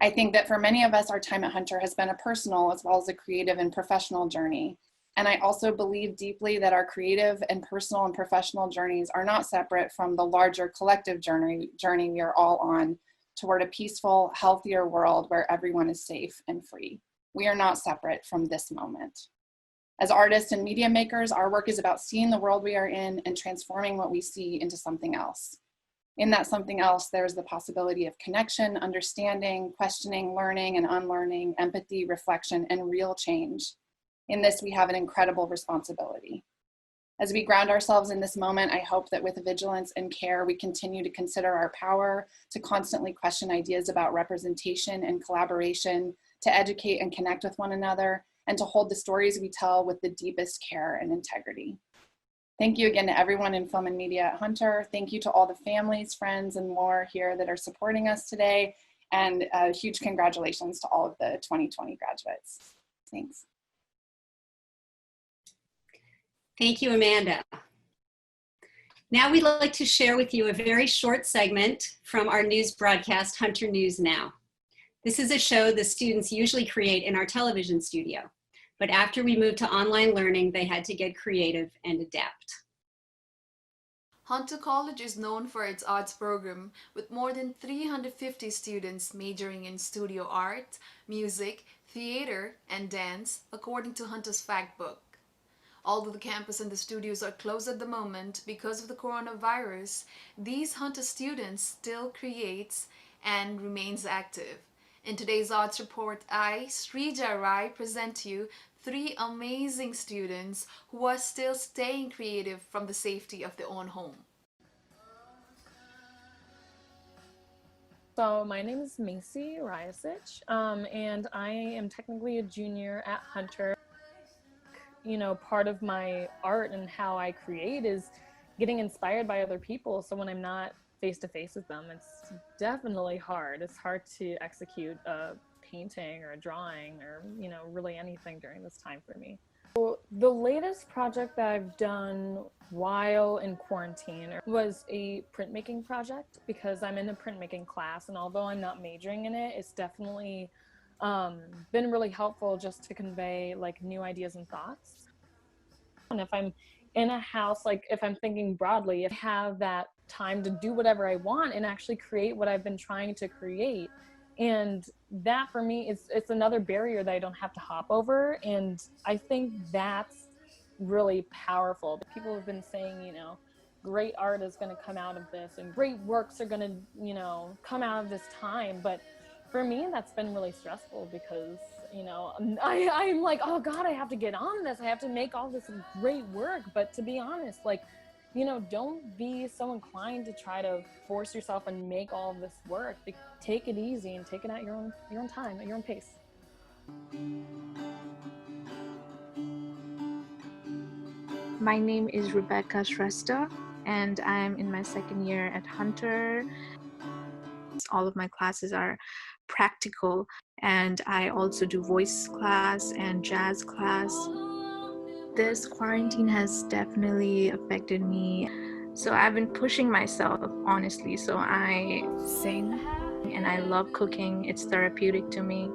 I think that for many of us, our time at Hunter has been a personal as well as a creative and professional journey. And I also believe deeply that our creative and personal and professional journeys are not separate from the larger collective journey we are all on toward a peaceful, healthier world where everyone is safe and free. We are not separate from this moment. As artists and media makers, our work is about seeing the world we are in and transforming what we see into something else. In that something else, there's the possibility of connection, understanding, questioning, learning and unlearning, empathy, reflection, and real change. In this, we have an incredible responsibility. As we ground ourselves in this moment, I hope that with vigilance and care, we continue to consider our power, to constantly question ideas about representation and collaboration, to educate and connect with one another, and to hold the stories we tell with the deepest care and integrity. Thank you again to everyone in film and media at Hunter. Thank you to all the families, friends, and more here that are supporting us today. And a huge congratulations to all of the 2020 graduates. Thanks. Thank you, Amanda. Now we'd like to share with you a very short segment from our news broadcast, Hunter News Now. This is a show the students usually create in our television studio, but after we moved to online learning, they had to get creative and adapt. Hunter College is known for its arts program, with more than 350 students majoring in studio art, music, theater, and dance, according to Hunter's fact book. Although the campus and the studios are closed at the moment because of the coronavirus, these Hunter students still creates and remains active. In today's arts report, I, Srija Rai, present to you 3 amazing students who are still staying creative from the safety of their own home. So my name is Macy Ryasich, and I am technically a junior at Hunter. You know, part of my art and how I create is getting inspired by other people. So when I'm not face to face with them, it's definitely hard. It's hard to execute a painting or a drawing or, you know, really anything during this time for me. So the latest project that I've done while in quarantine was a printmaking project, because I'm in a printmaking class, and although I'm not majoring in it, it's definitely been really helpful just to convey like new ideas and thoughts. And if I'm in a house, like if I'm thinking broadly, if I have that time to do whatever I want and actually create what I've been trying to create. And that for me is, it's another barrier that I don't have to hop over. And I think that's really powerful. People have been saying, you know, great art is going to come out of this and great works are going to, you know, come out of this time. But for me, that's been really stressful because, you know, I'm like, oh God, I have to get on this. I have to make all this great work. But to be honest, like, you know, don't be so inclined to try to force yourself and make all of this work. Take it easy and take it at your own time, at your own pace. My name is Rebecca Shrestha, and I'm in my 2nd year at Hunter. All of my classes are practical, and I also do voice class and jazz class. This quarantine has definitely affected me. So I've been pushing myself, honestly. So I sing and I love cooking. It's therapeutic to me.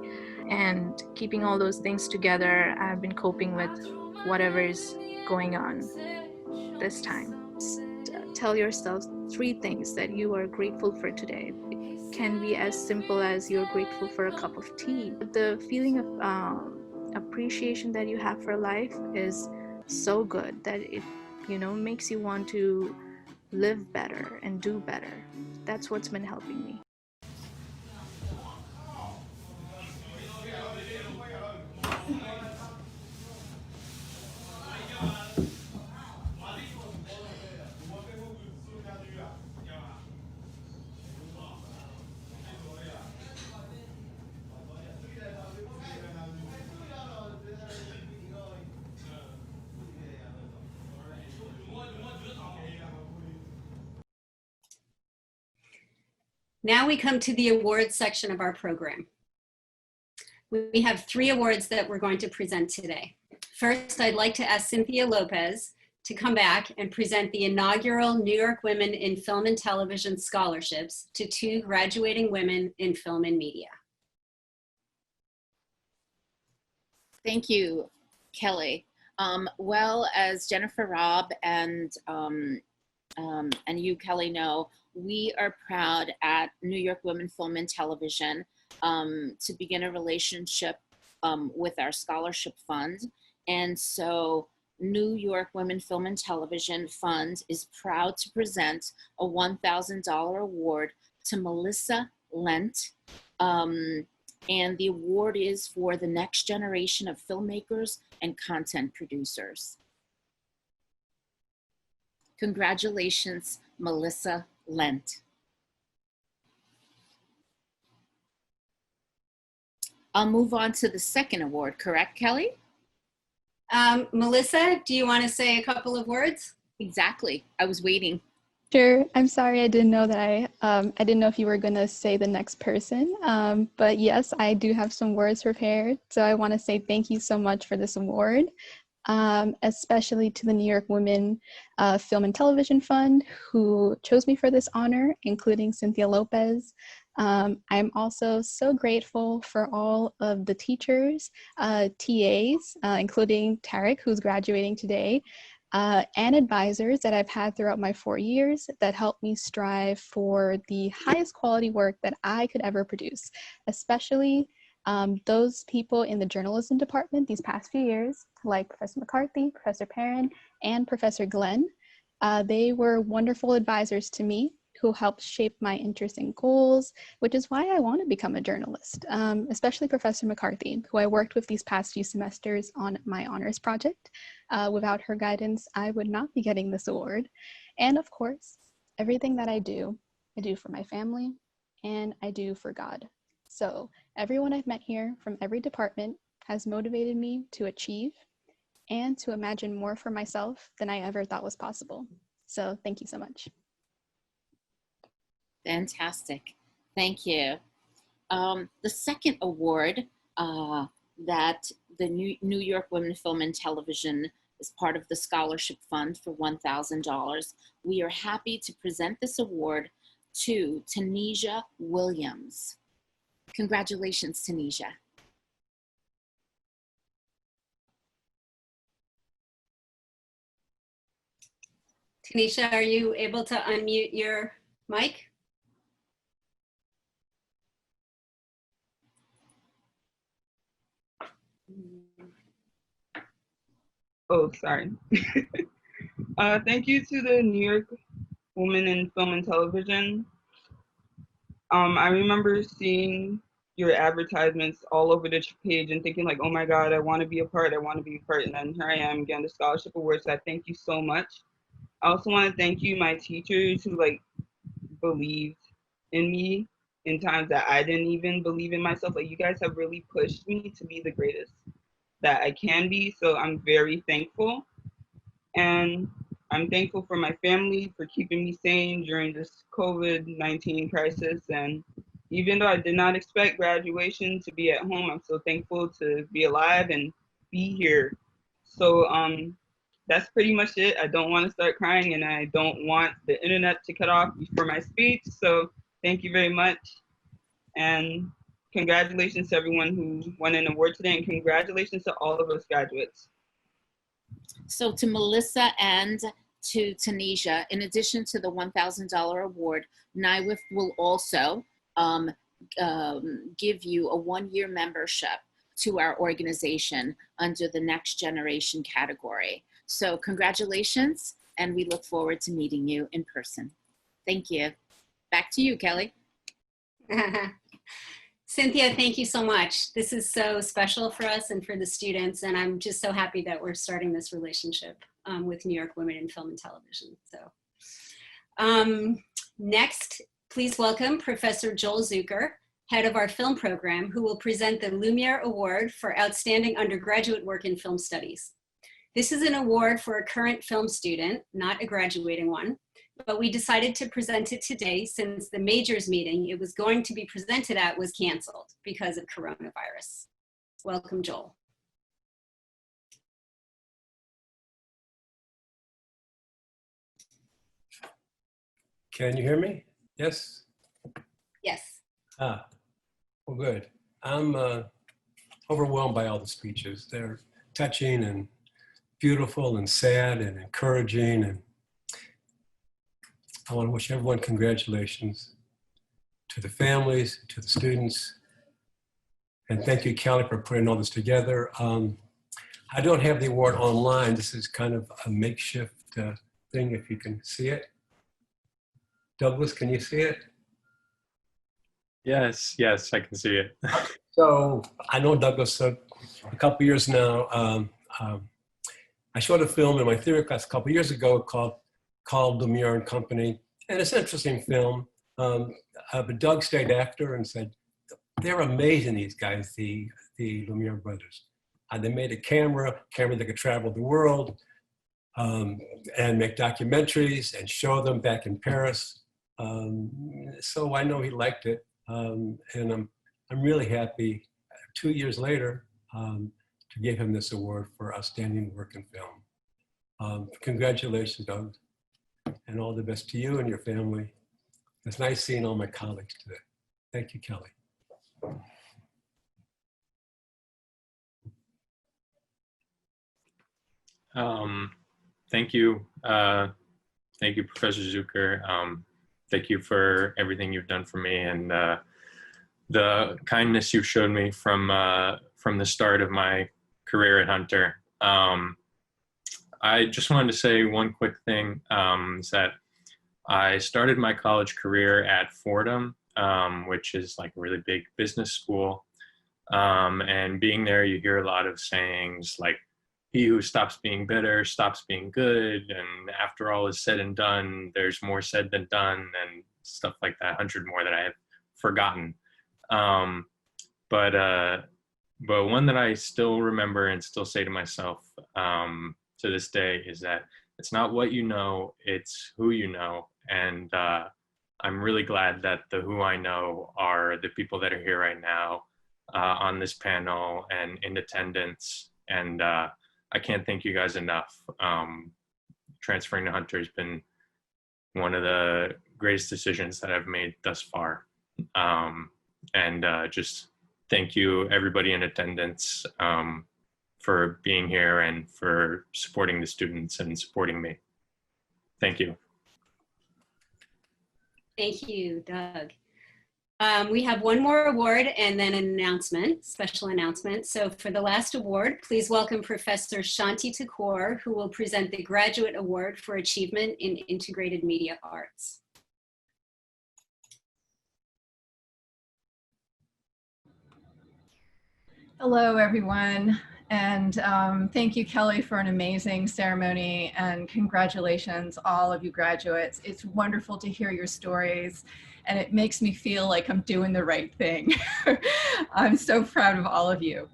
And keeping all those things together, I've been coping with whatever is going on this time. Tell yourself 3 things that you are grateful for today. It can be as simple as you're grateful for a cup of tea. The feeling of appreciation that you have for life is so good that it, you know, makes you want to live better and do better. That's what's been helping me. Now we come to the awards section of our program. We have 3 awards that we're going to present today. First, I'd like to ask Cynthia Lopez to come back and present the inaugural New York Women in Film and Television Scholarships to 2 graduating women in film and media. Thank you, Kelly. Well, as Jennifer Raab and you, Kelly, know, we are proud at New York Women Film and Television to begin a relationship with our scholarship fund. And so New York Women Film and Television Fund is proud to present a $1,000 award to Melissa Lent. And the award is for the next generation of filmmakers and content producers. Congratulations, Melissa Lent. I'll move on to the second award, correct, Kelly? Melissa, do you want to say a couple of words? Exactly. I was waiting. Sure. I'm sorry. I didn't know that I didn't know if you were going to say the next person. But yes, I do have some words prepared. So I want to say thank you so much for this award, especially to the New York Women Film and Television Fund, who chose me for this honor, including Cynthia Lopez. I'm also so grateful for all of the teachers, TAs, including Tarek, who's graduating today, and advisors that I've had throughout my 4 years that helped me strive for the highest quality work that I could ever produce, especially those people in the journalism department these past few years, like Professor McCarthy, Professor Perrin, and Professor Glenn. They were wonderful advisors to me who helped shape my interests and goals, which is why I want to become a journalist, especially Professor McCarthy, who I worked with these past few semesters on my honors project. Without her guidance, I would not be getting this award. And of course, everything that I do for my family and I do for God. So everyone I've met here from every department has motivated me to achieve and to imagine more for myself than I ever thought was possible. So thank you so much. Fantastic. Thank you. The second award that the New York Women Film and Television is part of the Scholarship Fund for $1,000. We are happy to present this award to Tanisha Williams. Congratulations, Tanisha. Tanisha, are you able to unmute your mic? Oh, sorry. Thank you to the New York Women in Film and Television. I remember seeing your advertisements all over the page and thinking like, oh my God, I want to be a part, And then here I am again, the Scholarship Award. So I thank you so much. I also want to thank you, my teachers who believed in me in times that I didn't even believe in myself. You guys have really pushed me to be the greatest that I can be. So I'm very thankful. And I'm thankful for my family for keeping me sane during this COVID-19 crisis. And even though I did not expect graduation to be at home, I'm so thankful to be alive and be here. So that's pretty much it. I don't want to start crying and I don't want the internet to cut off before my speech. So thank you very much. And congratulations to everyone who won an award today, and congratulations to all of us graduates. So to Melissa and to Tanisha, in addition to the $1,000 award, NYWIF will also give you a 1-year membership to our organization under the Next Generation category. So congratulations, and we look forward to meeting you in person. Thank you. Back to you, Kelly. Cynthia, thank you so much. This is so special for us and for the students, and I'm just so happy that we're starting this relationship with New York Women in Film and Television. So next, please welcome Professor Joel Zucker, head of our film program, who will present the Lumiere Award for Outstanding Undergraduate Work in Film Studies. This is an award for a current film student, not a graduating one, but we decided to present it today since the majors meeting it was going to be presented at was canceled because of coronavirus. Welcome, Joel. Can you hear me? Yes? Yes. Well, good. I'm overwhelmed by all the speeches. They're touching and beautiful and sad and encouraging, and I want to wish everyone congratulations, to the families, to the students, and thank you, Kelly, for putting all this together. I don't have the award online. This is kind of a makeshift thing, if you can see it. Douglas, can you see it? Yes, I can see it. So I know Douglas, a couple years now, I showed a film in my theory class a couple years ago called called Lumiere and Company. And it's an interesting film. But Doug stayed after and said, they're amazing, these guys, the Lumiere brothers. They made a camera that could travel the world and make documentaries and show them back in Paris. So I know he liked it. And I'm really happy 2 years later to give him this award for outstanding work in film. Congratulations, Doug, and all the best to you and your family. It's nice seeing all my colleagues today. Thank you, Kelly. Thank you. Thank you, Professor Zucker. Thank you for everything you've done for me and the kindness you showed me from the start of my career at Hunter. I just wanted to say one quick thing, is that I started my college career at Fordham, which is like a really big business school. And being there, you hear a lot of sayings like, he who stops being bitter stops being good. And after all is said and done, there's more said than done, and stuff like that, 100 more that I have forgotten. But one that I still remember and still say to myself to this day is that it's not what you know, it's who you know. And I'm really glad that the who I know are the people that are here right now on this panel and in attendance. And I can't thank you guys enough. Transferring to Hunter has been one of the greatest decisions that I've made thus far. And just thank you, everybody in attendance, for being here and for supporting the students and supporting me. Thank you. Thank you, Doug. We have one more award and then an announcement, special announcement. So for the last award, please welcome Professor Shanti Thakur, who will present the Graduate Award for Achievement in Integrated Media Arts. Hello, everyone. And thank you, Kelly, for an amazing ceremony, and congratulations, all of you graduates. It's wonderful to hear your stories, and it makes me feel like I'm doing the right thing. I'm so proud of all of you.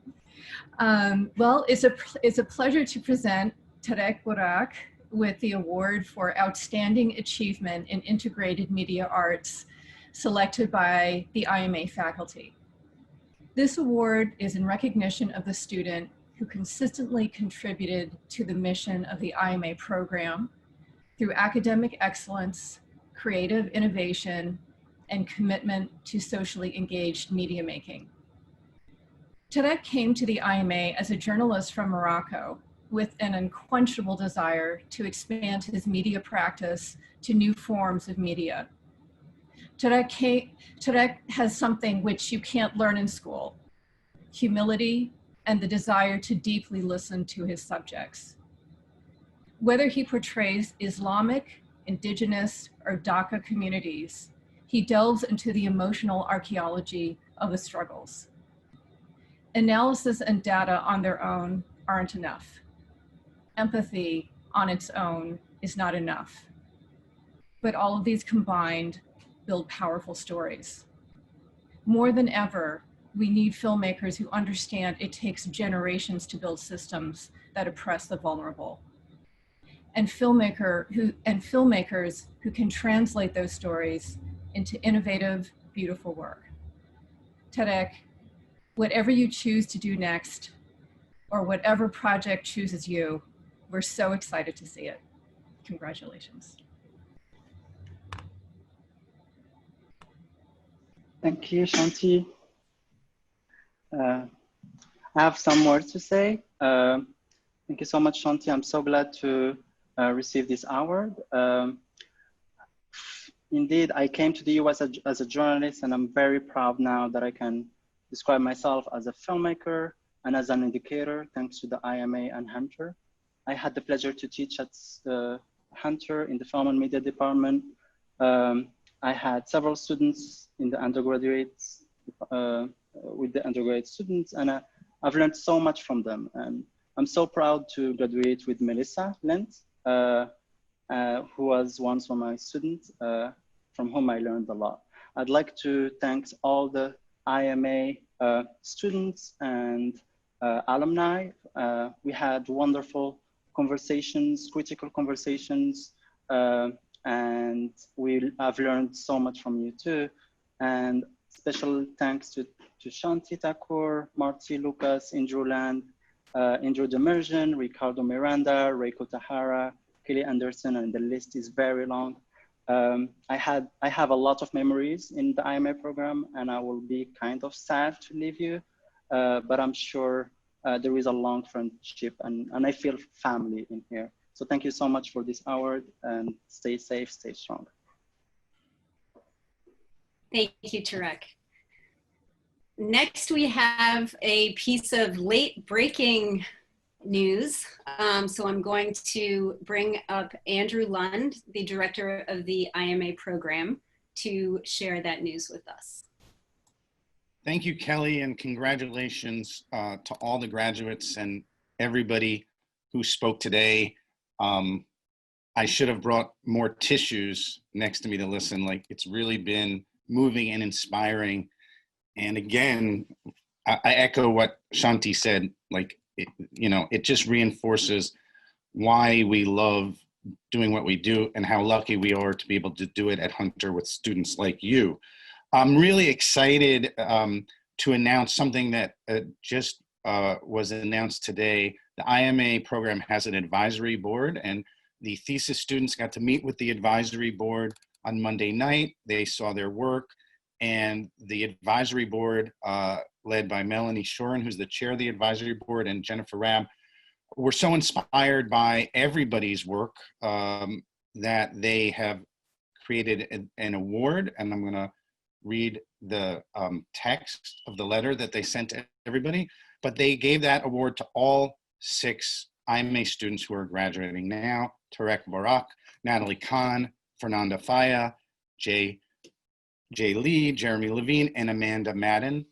Well, it's a pleasure to present Tarek Burak with the award for Outstanding Achievement in Integrated Media Arts, selected by the IMA faculty. This award is in recognition of the student who consistently contributed to the mission of the IMA program through academic excellence, creative innovation, and commitment to socially engaged media making. Tarek came to the IMA as a journalist from Morocco with an unquenchable desire to expand his media practice to new forms of media. Tarek has something which you can't learn in school: humility and the desire to deeply listen to his subjects. Whether he portrays Islamic, indigenous, or Dhaka communities, he delves into the emotional archaeology of the struggles. Analysis and data on their own aren't enough. Empathy on its own is not enough. But all of these combined build powerful stories. More than ever, we need filmmakers who understand it takes generations to build systems that oppress the vulnerable. And filmmakers who can translate those stories into innovative, beautiful work. Tarek, whatever you choose to do next, or whatever project chooses you, we're so excited to see it. Congratulations. Thank you, Shanti. I have some words to say. Thank you so much, Shanti. I'm so glad to receive this award. Indeed, I came to the US as a journalist, and I'm very proud now that I can describe myself as a filmmaker and as an educator, thanks to the IMA and Hunter. I had the pleasure to teach at Hunter in the Film and Media department. I had several students in the undergraduates, with the undergraduate students, and I've learned so much from them. And I'm so proud to graduate with Melissa Lent, who was once one of my students, from whom I learned a lot. I'd like to thank all the IMA students and alumni. We had wonderful conversations, critical conversations, and I've learned so much from you too. And special thanks to Shanti Thakur, Marty Lucas, Indru Land, Indru Demersion, Ricardo Miranda, Reiko Tahara, Kelly Anderson, and the list is very long. I have a lot of memories in the IMA program, and I will be kind of sad to leave you, but I'm sure there is a long friendship, and I feel family in here. So thank you so much for this award, and stay safe, stay strong. Thank you, Tarek. Next, we have a piece of late breaking news. So I'm going to bring up Andrew Lund, the director of the IMA program, to share that news with us. Thank you, Kelly, and congratulations to all the graduates and everybody who spoke today. I should have brought more tissues next to me to listen. Like, it's really been moving and inspiring. And again, I echo what Shanti said. Like, it just reinforces why we love doing what we do and how lucky we are to be able to do it at Hunter with students like you. I'm really excited to announce something that just was announced today. The IMA program has an advisory board, and the thesis students got to meet with the advisory board on Monday night. They saw their work, and the advisory board, led by Melanie Shorin, who's the chair of the advisory board, and Jennifer Rabb, were so inspired by everybody's work that they have created an award, and I'm gonna read the text of the letter that they sent to everybody, but they gave that award to all 6 IMA students who are graduating now: Tarek Barak, Natalie Khan, Fernanda Faya, Jay Lee, Jeremy Levine, and Amanda Madden.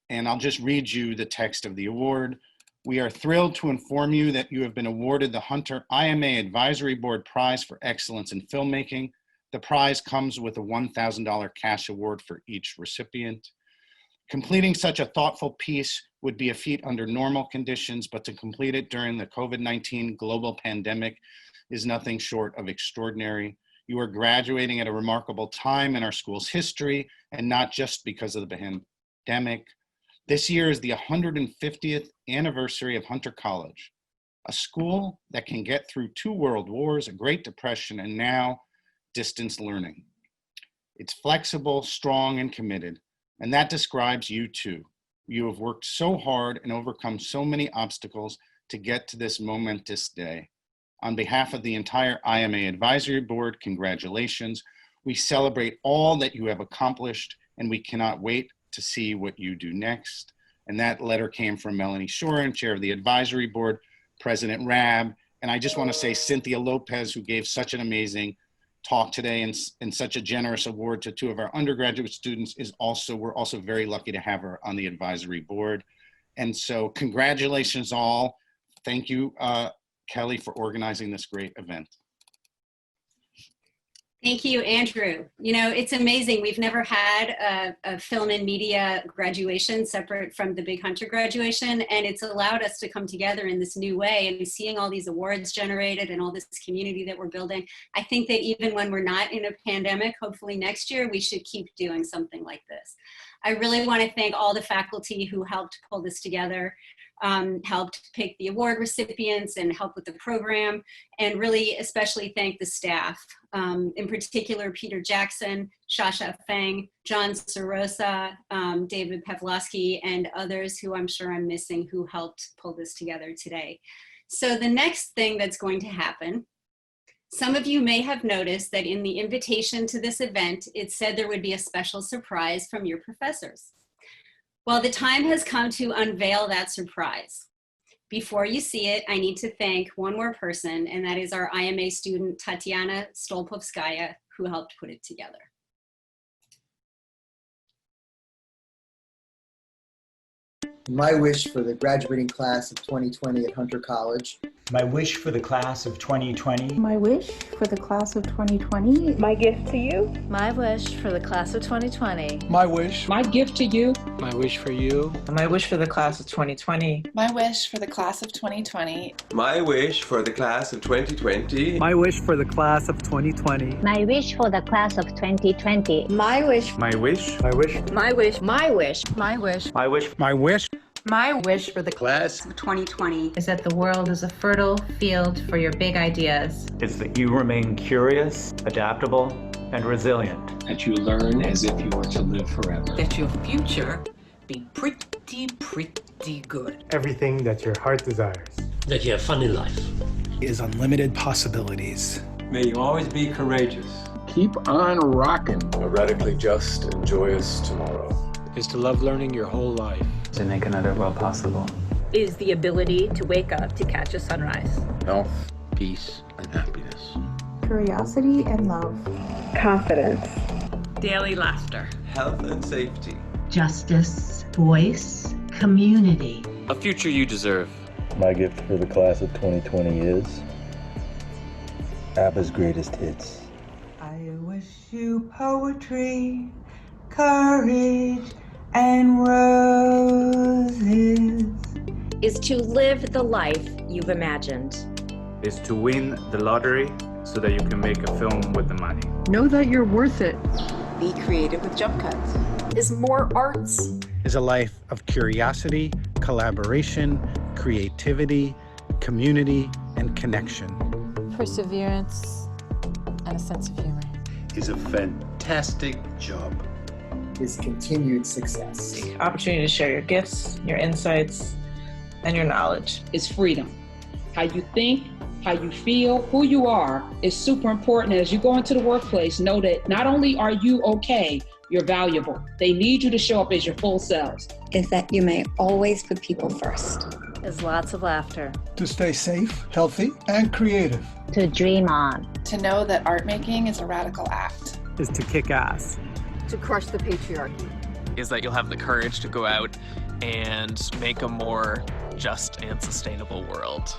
And I'll just read you the text of the award. We are thrilled to inform you that you have been awarded the Hunter IMA Advisory Board Prize for Excellence in Filmmaking. The prize comes with a $1,000 cash award for each recipient. Completing such a thoughtful piece would be a feat under normal conditions, but to complete it during the COVID-19 global pandemic is nothing short of extraordinary. You are graduating at a remarkable time in our school's history, and not just because of the pandemic. This year is the 150th anniversary of Hunter College, a school that can get through 2 world wars, a Great Depression, and now distance learning. It's flexible, strong, and committed, and that describes you too. You have worked so hard and overcome so many obstacles to get to this momentous day. On behalf of the entire IMA Advisory Board, congratulations. We celebrate all that you have accomplished, and we cannot wait to see what you do next. And that letter came from Melanie Shorin, chair of the advisory board, President Rabb, and I just want to say Cynthia Lopez, who gave such an amazing talk today and such a generous award to 2 of our undergraduate students, we're also very lucky to have her on the advisory board. And so congratulations all. Thank you, Kelly, for organizing this great event. Thank you, Andrew. You know, it's amazing. We've never had a film and media graduation separate from the Big Hunter graduation, and it's allowed us to come together in this new way. And seeing all these awards generated and all this community that we're building, I think that even when we're not in a pandemic, hopefully next year, we should keep doing something like this. I really want to thank all the faculty who helped pull this together, helped pick the award recipients and help with the program, and really especially thank the staff. In particular, Peter Jackson, Shasha Feng, John Sorosa, David Pavlovsky, and others who I'm sure I'm missing who helped pull this together today. So the next thing that's going to happen, some of you may have noticed that in the invitation to this event, it said there would be a special surprise from your professors. Well, the time has come to unveil that surprise. Before you see it, I need to thank one more person, and that is our IMA student, Tatiana Stolpovskaya, who helped put it together. My wish for the graduating class of 2020 at Hunter College. My wish for the class of 2020. My wish for the class of 2020. My gift to you. My wish for the class of 2020. My wish. My gift to you. My wish for you. My wish for the class of 2020. My wish for the class of 2020. My wish for the class of 2020. My wish for the class of 2020. My wish for the class of 2020. My wish. My wish. My wish. My wish. My wish. My wish. My wish. My wish. My wish for the class of 2020 is that the world is a fertile field for your big ideas. Is that you remain curious, adaptable, and resilient. That you learn as if you were to live forever. That your future be pretty good. Everything that your heart desires. That you have fun in life. Is unlimited possibilities. May you always be courageous. Keep on rocking. A radically just and joyous tomorrow. Is to love learning your whole life. To make another world possible. Is the ability to wake up to catch a sunrise. Health, peace, and happiness. Curiosity and love. Confidence. Daily laughter. Health and safety. Justice, voice, community. A future you deserve. My gift for the class of 2020 is ABBA's greatest hits. I wish you poetry, courage, and roses. Is to live the life you've imagined. Is to win the lottery so that you can make a film with the money. Know that you're worth it. Be creative with jump cuts. Is more arts. Is a life of curiosity, collaboration, creativity, community, and connection. Perseverance and a sense of humor. Is a fantastic job. Is continued success. The opportunity to share your gifts, your insights, and your knowledge. Is freedom. How you think, how you feel, who you are is super important. As you go into the workplace, know that not only are you okay, you're valuable. They need you to show up as your full selves. Is that you may always put people first. Is lots of laughter. To stay safe, healthy, and creative. To dream on. To know that art making is a radical act. Is to kick ass. To crush the patriarchy. Is that you'll have the courage to go out and make a more just and sustainable world.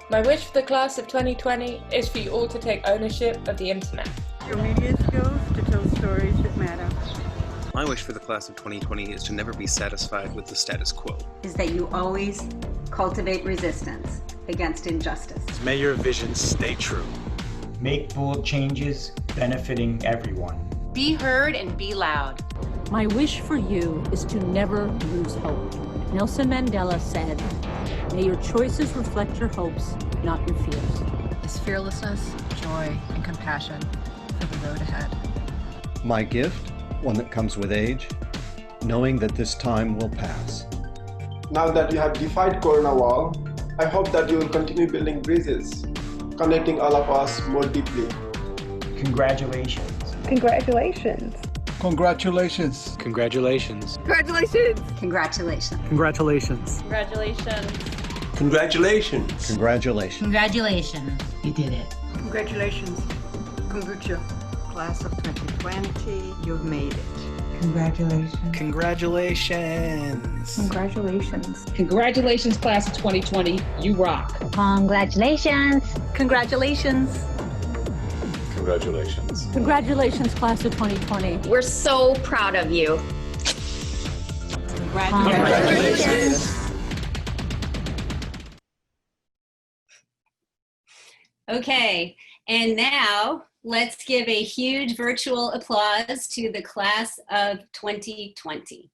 My wish for the class of 2020 is for you all to take ownership of the internet. Your media skills to tell stories that matter. My wish for the class of 2020 is to never be satisfied with the status quo. Is that you always cultivate resistance against injustice. May your vision stay true. Make bold changes benefiting everyone. Be heard and be loud. My wish for you is to never lose hope. Nelson Mandela said, "May your choices reflect your hopes, not your fears." Is fearlessness, joy, and compassion for the road ahead. My gift, one that comes with age, knowing that this time will pass. Now that you have defied Corona wall, I hope that you will continue building bridges, connecting all of us more deeply. Congratulations. Congratulations. Congratulations. Congratulations. Congratulations. Congratulations. Congratulations. Congratulations. Congratulations. Congratulations. Congratulations. You did it. Congratulations. Kombucha. Class of 2020, you've made it. Congratulations. Congratulations. Congratulations. Congratulations, class of 2020. You rock. Congratulations. Congratulations. Congratulations. Congratulations, class of 2020. We're so proud of you. Congratulations. Okay, and now let's give a huge virtual applause to the class of 2020.